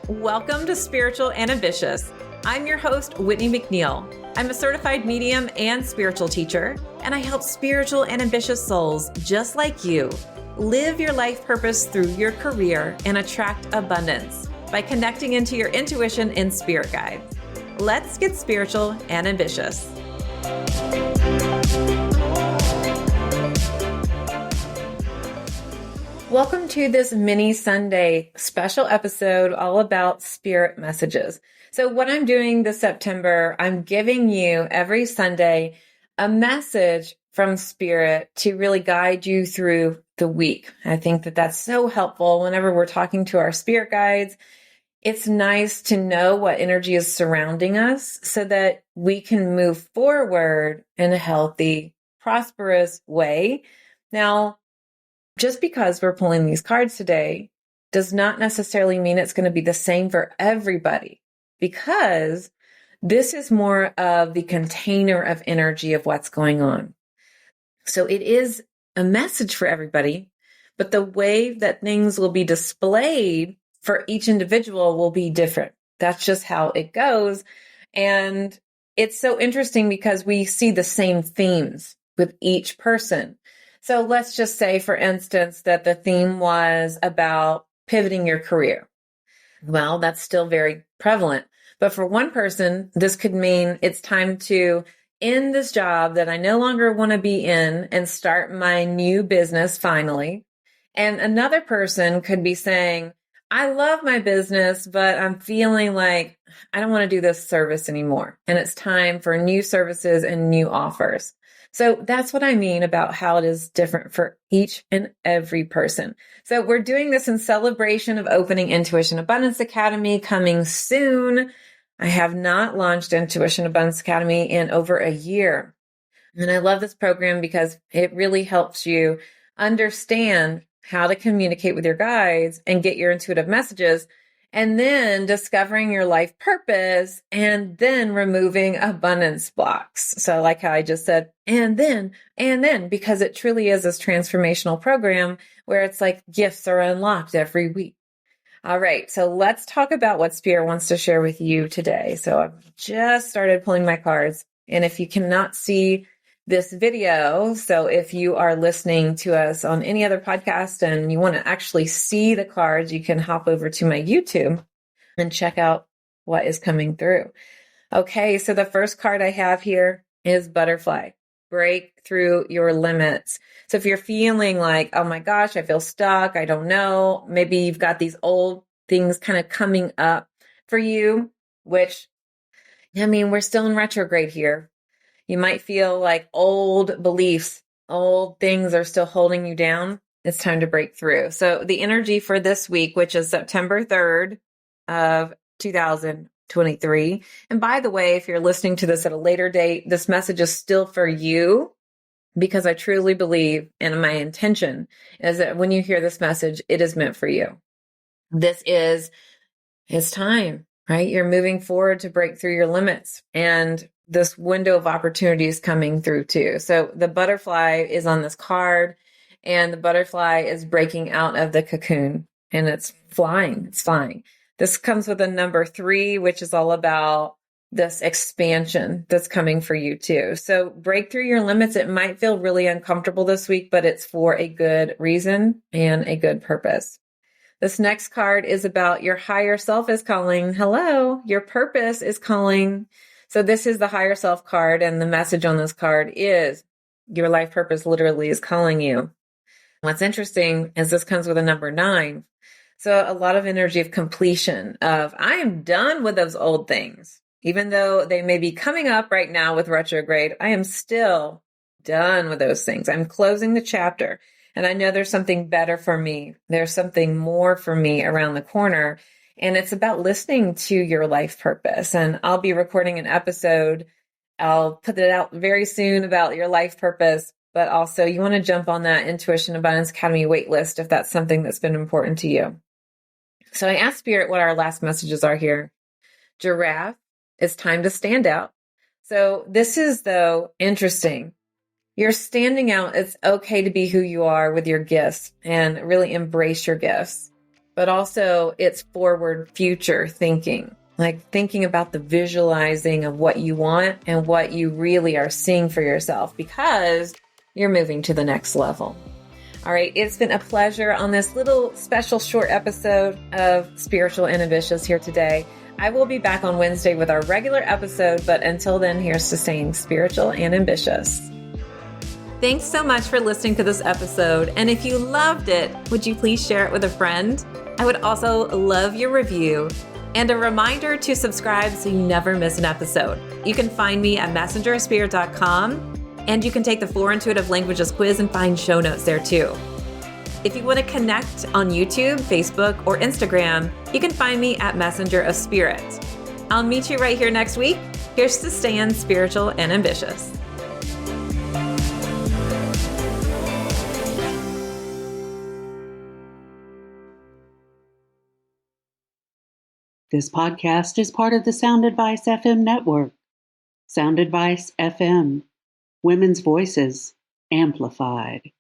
Welcome to Spiritual and Ambitious. I'm your host, Whitney McNeil. I'm a certified medium and spiritual teacher, and I help spiritual and ambitious souls just like you live your life purpose through your career and attract abundance by connecting into your intuition and spirit guides. Let's get spiritual and ambitious. Welcome to this mini Sunday special episode all about spirit messages. So what I'm doing this September, I'm giving you every Sunday a message from spirit to really guide you through the week. I think that that's so helpful whenever we're talking to our spirit guides. It's nice to know what energy is surrounding us so that we can move forward in a healthy, prosperous way. Now, just because we're pulling these cards today does not necessarily mean it's going to be the same for everybody, because this is more of the container of energy of what's going on. So it is a message for everybody, but the way that things will be displayed for each individual will be different. That's just how it goes. And it's so interesting because we see the same themes with each person. So let's just say, for instance, that the theme was about pivoting your career. Well, that's still very prevalent. But for one person, this could mean it's time to end this job that I no longer want to be in and start my new business finally. And another person could be saying, I love my business, but I'm feeling like I don't want to do this service anymore. And it's time for new services and new offers. So that's what I mean about how it is different for each and every person. So we're doing this in celebration of opening Intuition Abundance Academy coming soon. I have not launched Intuition Abundance Academy in over a year. And I love this program because it really helps you understand how to communicate with your guides and get your intuitive messages, and then discovering your life purpose, and then removing abundance blocks. So I like how I just said, and then, because it truly is this transformational program where it's like gifts are unlocked every week. All right, so let's talk about what Spirit wants to share with you today. So I've just started pulling my cards, and if you cannot see this video, so if you are listening to us on any other podcast and you want to actually see the cards, you can hop over to my YouTube and check out what is coming through. Okay, so the first card I have here is Butterfly. Break through your limits. So if you're feeling like, oh my gosh, I feel stuck, I don't know, maybe you've got these old things kind of coming up for you, which, I mean, we're still in retrograde here. You might feel like old beliefs, old things are still holding you down. It's time to break through. So the energy for this week, which is September 3rd of 2023. And by the way, if you're listening to this at a later date, this message is still for you, because I truly believe, and my intention is that when you hear this message, it is meant for you. It's time, right? You're moving forward to break through your limits, and this window of opportunity is coming through too. So the butterfly is on this card, and the butterfly is breaking out of the cocoon, and it's flying. It's flying. This comes with a number 3, which is all about this expansion that's coming for you too. So break through your limits. It might feel really uncomfortable this week, but it's for a good reason and a good purpose. This next card is about your higher self is calling. Hello, your purpose is calling. So this is the higher self card, and the message on this card is your life purpose literally is calling you. What's interesting is this comes with a number 9. So a lot of energy of completion, of I am done with those old things. Even though they may be coming up right now with retrograde, I am still done with those things. I'm closing the chapter, and I know there's something better for me. There's something more for me around the corner. And it's about listening to your life purpose. And I'll be recording an episode. I'll put it out very soon about your life purpose, but also you want to jump on that Intuition Abundance Academy waitlist if that's something that's been important to you. So I asked Spirit what our last messages are here. Giraffe, it's time to stand out. So this is, though, interesting. You're standing out. It's okay to be who you are with your gifts and really embrace your gifts. but also it's forward future thinking, like thinking about the visualizing of what you want and what you really are seeing for yourself because you're moving to the next level. All right, it's been a pleasure on this little special short episode of Spiritual and Ambitious here today. I will be back on Wednesday with our regular episode, but until then, here's to staying spiritual and ambitious. Thanks so much for listening to this episode. And if you loved it, would you please share it with a friend? I would also love your review and a reminder to subscribe so you never miss an episode. You can find me at messengerofspirit.com, and you can take the 4 Intuitive Languages quiz and find show notes there too. If you want to connect on YouTube, Facebook, or Instagram, you can find me at Messenger of Spirit. I'll meet you right here next week. Here's to staying spiritual and ambitious. This podcast is part of the Sound Advice FM network. Sound Advice FM. Women's voices amplified.